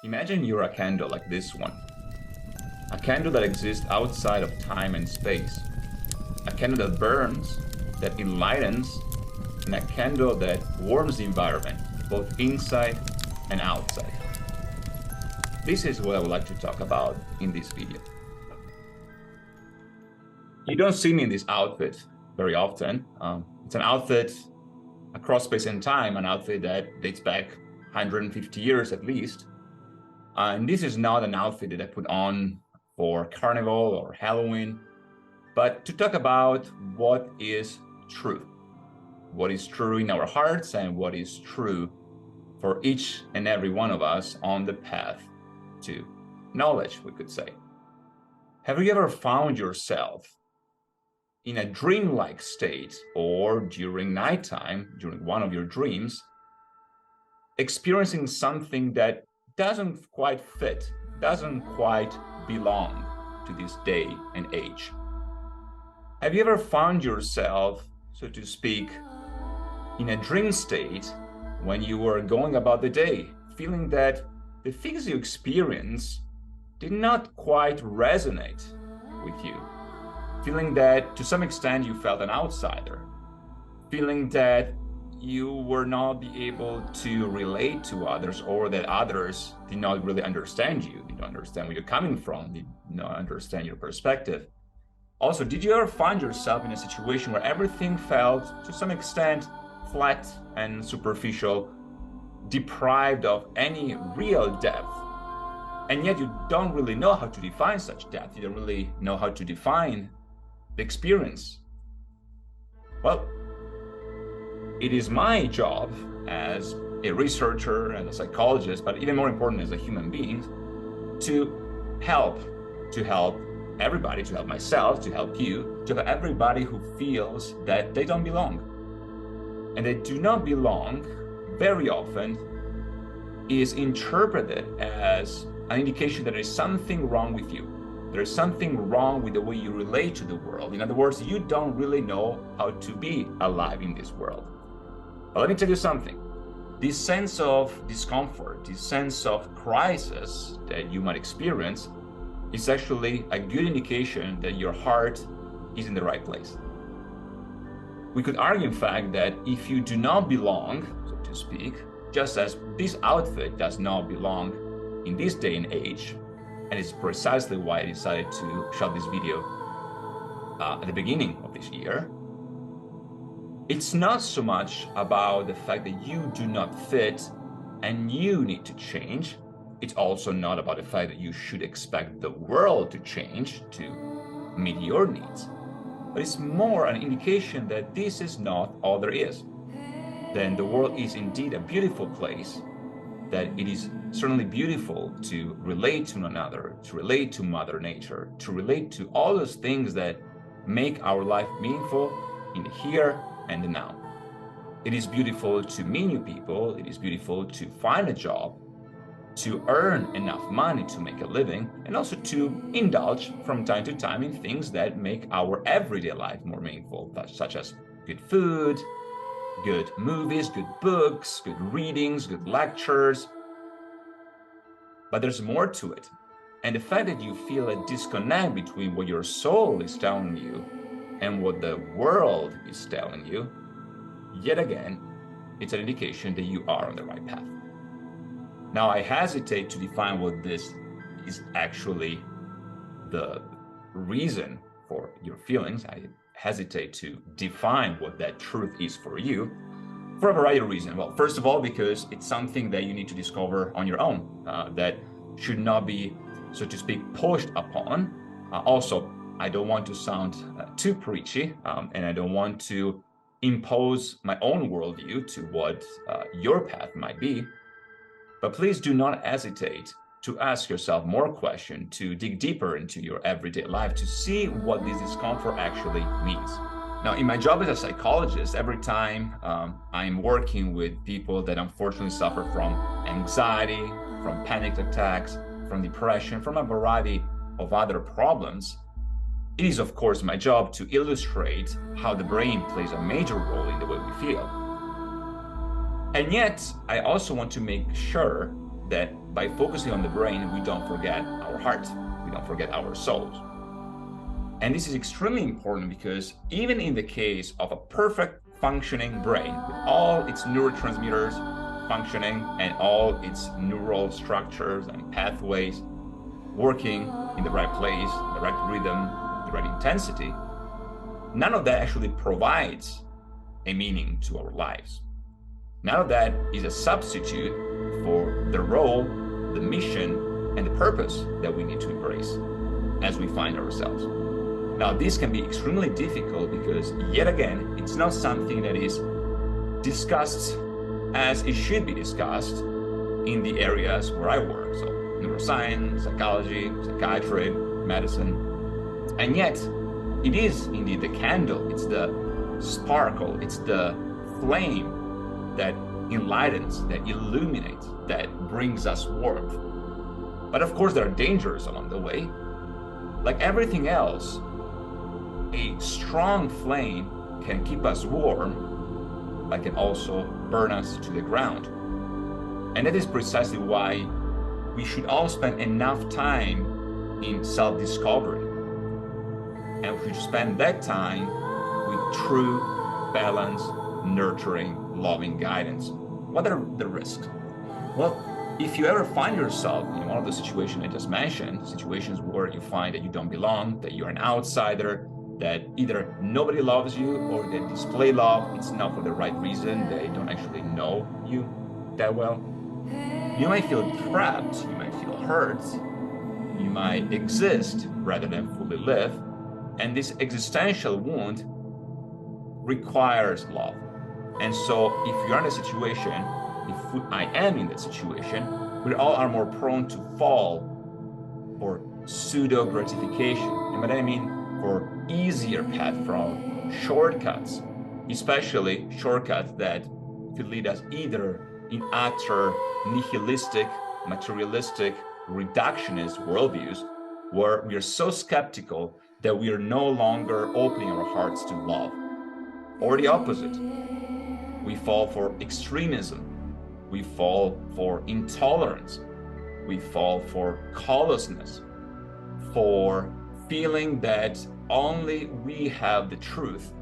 Imagine you're a candle like this one. A candle that exists outside of time and space. A candle that burns, that enlightens, and a candle that warms the environment, both inside and outside. This is what I would like to talk about in this video. You don't see me in this outfit very often. It's an outfit across space and time, an outfit that dates back 150 years at least. And this is not an outfit that I put on for Carnival or Halloween, but to talk about what is true. What is true in our hearts and what is true for each and every one of us on the path to knowledge, we could say. Have you ever found yourself in a dreamlike state or during nighttime, during one of your dreams, experiencing something that doesn't quite fit, doesn't quite belong to this day and age? Have you ever found yourself, so to speak, in a dream state when you were going about the day, feeling that the things you experience did not quite resonate with you? Feeling that to some extent you felt an outsider, feeling that you were not be able to relate to others, or that others did not really understand you, did not understand where you're coming from, did not understand your perspective. Also, did you ever find yourself in a situation where everything felt to some extent flat and superficial, deprived of any real depth, and yet you don't really know how to define such depth, you don't really know how to define the experience? Well, it is my job as a researcher and a psychologist, but even more important as a human being, to help everybody, to help myself, to help you, to help everybody who feels that they don't belong. And they do not belong very often is interpreted as an indication that there is something wrong with you. There is something wrong with the way you relate to the world. In other words, you don't really know how to be alive in this world. But let me tell you something. This sense of discomfort, this sense of crisis that you might experience is actually a good indication that your heart is in the right place. We could argue, in fact, that if you do not belong, so to speak, just as this outfit does not belong in this day and age, and it's precisely why I decided to shoot this video at the beginning of this year, it's not so much about the fact that you do not fit and you need to change. It's also not about the fact that you should expect the world to change to meet your needs. But it's more an indication that this is not all there is. Then the world is indeed a beautiful place, that it is certainly beautiful to relate to one another, to relate to Mother Nature, to relate to all those things that make our life meaningful in the here and the now. It is beautiful to meet new people. It is beautiful to find a job, to earn enough money to make a living, and also to indulge from time to time in things that make our everyday life more meaningful, such as good food, good movies, good books, good readings, good lectures. But there's more to it. And the fact that you feel a disconnect between what your soul is telling you and what the world is telling you, yet again, it's an indication that you are on the right path. Now, I hesitate to define what this is actually the reason for your feelings. I hesitate to define what that truth is for you for a variety of reasons. Well, first of all, because it's something that you need to discover on your own, that should not be, so to speak, pushed upon. Also, I don't want to sound too preachy, and I don't want to impose my own worldview to what your path might be. But please do not hesitate to ask yourself more questions, to dig deeper into your everyday life, to see what this discomfort actually means. Now, in my job as a psychologist, every time I'm working with people that unfortunately suffer from anxiety, from panic attacks, from depression, from a variety of other problems, it is, of course, my job to illustrate how the brain plays a major role in the way we feel. And yet, I also want to make sure that by focusing on the brain, we don't forget our heart, we don't forget our souls. And this is extremely important because even in the case of a perfect functioning brain with all its neurotransmitters functioning and all its neural structures and pathways working in the right place, the right rhythm, the right intensity, none of that actually provides a meaning to our lives. None of that is a substitute for the role, the mission, and the purpose that we need to embrace as we find ourselves. Now, this can be extremely difficult because, yet again, it's not something that is discussed as it should be discussed in the areas where I work. So neuroscience, psychology, psychiatry, medicine. And yet, it is indeed the candle, it's the sparkle, it's the flame that enlightens, that illuminates, that brings us warmth. But of course, there are dangers along the way. Like everything else, a strong flame can keep us warm, but can also burn us to the ground. And that is precisely why we should all spend enough time in self-discovery. And we should spend that time with true, balanced, nurturing, loving guidance. What are the risks? Well, if you ever find yourself in one of the situations I just mentioned, situations where you find that you don't belong, that you're an outsider, that either nobody loves you or they display love, it's not for the right reason, they don't actually know you that well, you might feel trapped, you might feel hurt, you might exist rather than fully live, and this existential wound requires love. And so if you're in a situation, if I am in that situation, we all are more prone to fall for pseudo gratification. And what I mean for easier path from shortcuts, especially shortcuts that could lead us either in utter nihilistic, materialistic, reductionist worldviews, where we are so skeptical that we are no longer opening our hearts to love. Or the opposite. We fall for extremism. We fall for intolerance. We fall for callousness, for feeling that only we have the truth.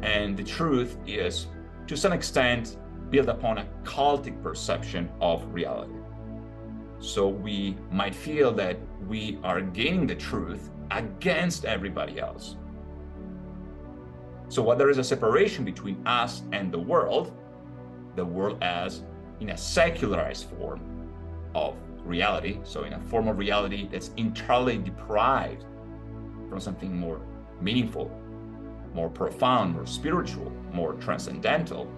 And the truth is, to some extent, built upon a cultic perception of reality. So we might feel that we are gaining the truth against everybody else. So while there is a separation between us and the world as in a secularized form of reality, so in a form of reality that's entirely deprived from something more meaningful, more profound, more spiritual, more transcendental,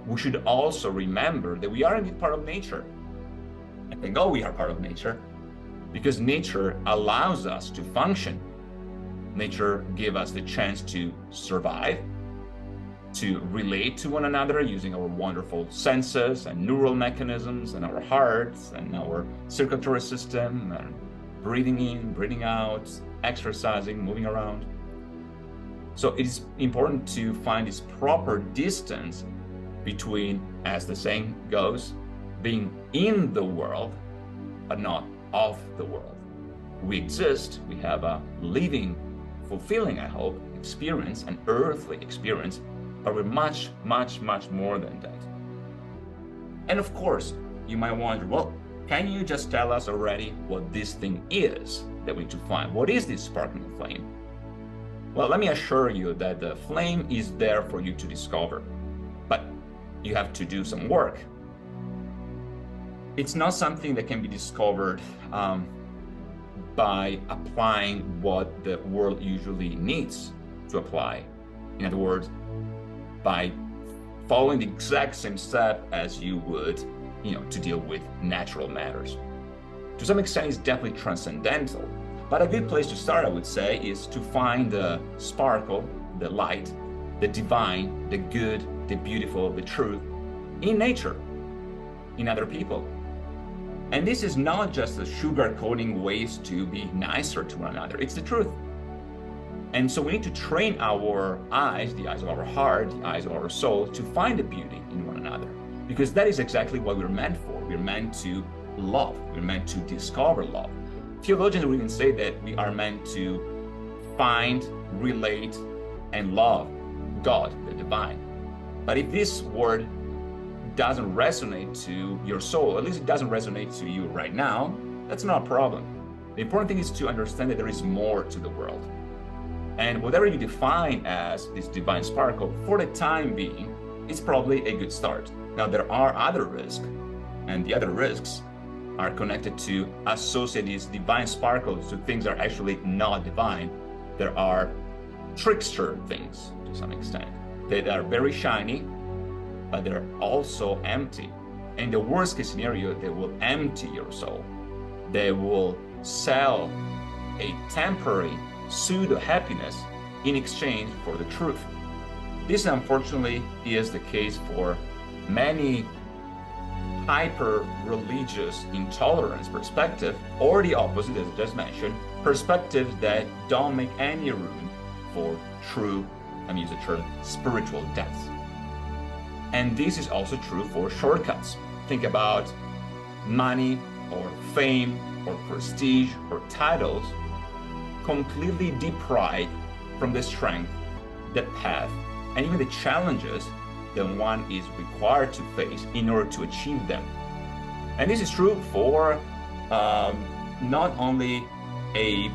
we should also remember that we are indeed part of nature. And thank God we are part of nature, because nature allows us to function. Nature gives us the chance to survive, to relate to one another using our wonderful senses and neural mechanisms and our hearts and our circulatory system, and breathing in, breathing out, exercising, moving around. So it is important to find this proper distance between, as the saying goes, being in the world, but not of the world. We exist, we have a living, fulfilling, I hope, experience, an earthly experience, but we're much, much, much more than that. And of course, you might wonder, well, can you just tell us already what this thing is that we need to find? What is this sparkling flame? Well, let me assure you that the flame is there for you to discover, but you have to do some work. It's not something that can be discovered by applying what the world usually needs to apply. In other words, by following the exact same step as you would, to deal with natural matters. To some extent, it's definitely transcendental, but a good place to start, I would say, is to find the sparkle, the light, the divine, the good, the beautiful, the truth in nature, in other people. And this is not just the sugar-coating ways to be nicer to one another, it's the truth. And so we need to train our eyes, the eyes of our heart, the eyes of our soul, to find the beauty in one another, because that is exactly what we're meant for. We're meant to love. We're meant to discover love. Theologians would even say that we are meant to find, relate, and love God, the divine. But if this word doesn't resonate to your soul, at least it doesn't resonate to you right now, that's not a problem. The important thing is to understand that there is more to the world. And whatever you define as this divine sparkle, for the time being, it's probably a good start. Now, there are other risks, and the other risks are connected to associate these divine sparkles to things that are actually not divine. There are trickster things, to some extent, that are very shiny, but they're also empty. In the worst case scenario, they will empty your soul. They will sell a temporary pseudo happiness in exchange for the truth. This unfortunately is the case for many hyper-religious intolerance perspective, or the opposite, as I just mentioned, perspectives that don't make any room for true, I use the term, spiritual depth. And this is also true for shortcuts. Think about money or fame or prestige or titles completely deprived from the strength, the path, and even the challenges that one is required to face in order to achieve them. And this is true for not only a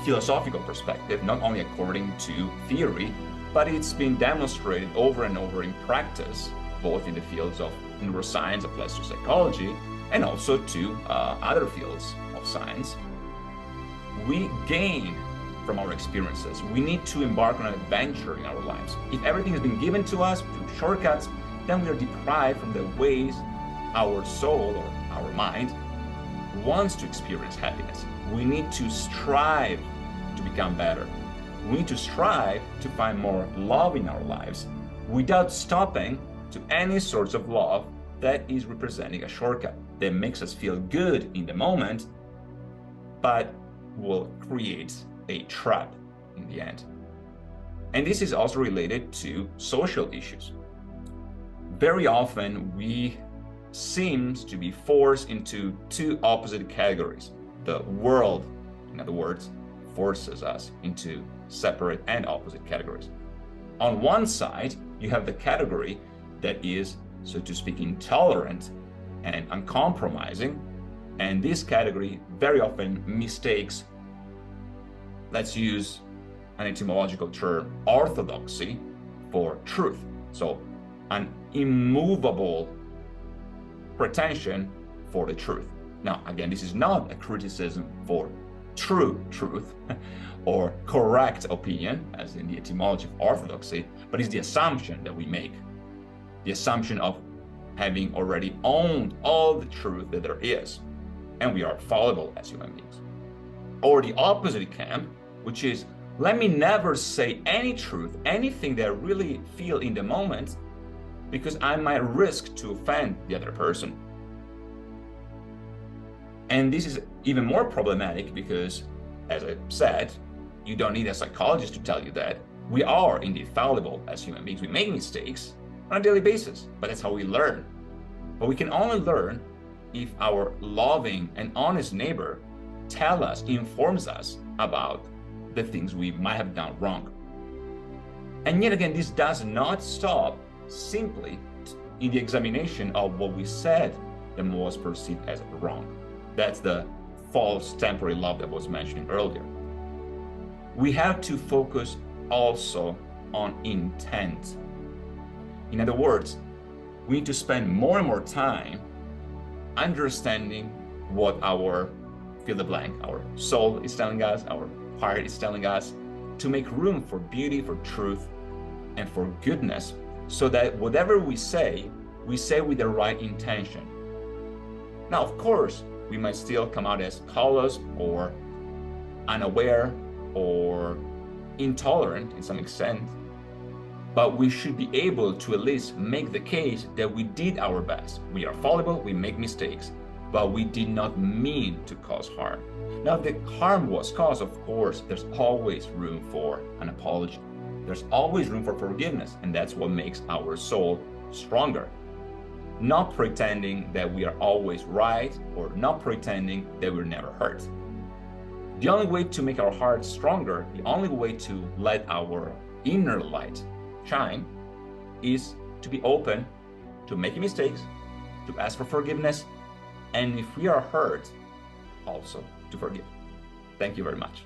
philosophical perspective, not only according to theory, but it's been demonstrated over and over in practice, both in the fields of neuroscience applies to psychology and also to other fields of science. We gain from our experiences. We need to embark on an adventure in our lives. If everything has been given to us through shortcuts, then we are deprived from the ways our soul or our mind wants to experience happiness. We need to strive to become better. We need to strive to find more love in our lives without stopping to any sorts of love that is representing a shortcut that makes us feel good in the moment, but will create a trap in the end. And this is also related to social issues. Very often we seem to be forced into two opposite categories. The world, in other words, forces us into separate and opposite categories. On one side, you have the category that is, so to speak, intolerant and uncompromising. And this category very often mistakes, let's use an etymological term, orthodoxy, for truth. So an immovable pretension for the truth. Now, again, this is not a criticism for true truth or correct opinion, as in the etymology of orthodoxy, but it's the assumption that we make, the assumption of having already owned all the truth that there is, and we are fallible as human beings. Or the opposite camp, which is, let me never say any truth, anything that I really feel in the moment, because I might risk to offend the other person. And this is even more problematic because, as I said, you don't need a psychologist to tell you that we are indeed fallible as human beings. We make mistakes on a daily basis, but that's how we learn. But we can only learn if our loving and honest neighbor informs us about the things we might have done wrong. And yet again, this does not stop simply in the examination of what we said that was perceived as wrong. That's the false temporary love that was mentioned earlier. We have to focus also on intent. In other words, we need to spend more and more time understanding what our fill the blank, our soul is telling us, our heart is telling us, to make room for beauty, for truth, and for goodness, so that whatever we say with the right intention. Now, of course, we might still come out as callous or unaware or intolerant in some extent, but we should be able to at least make the case that we did our best. We are fallible, we make mistakes, but we did not mean to cause harm. Now, if the harm was caused, of course, there's always room for an apology. There's always room for forgiveness, and that's what makes our soul stronger. not pretending that we are always right or not pretending that we're never hurt. The only way to make our hearts stronger, the only way to let our inner light shine is to be open to making mistakes, to ask for forgiveness, and if we are hurt, also to forgive. Thank you very much.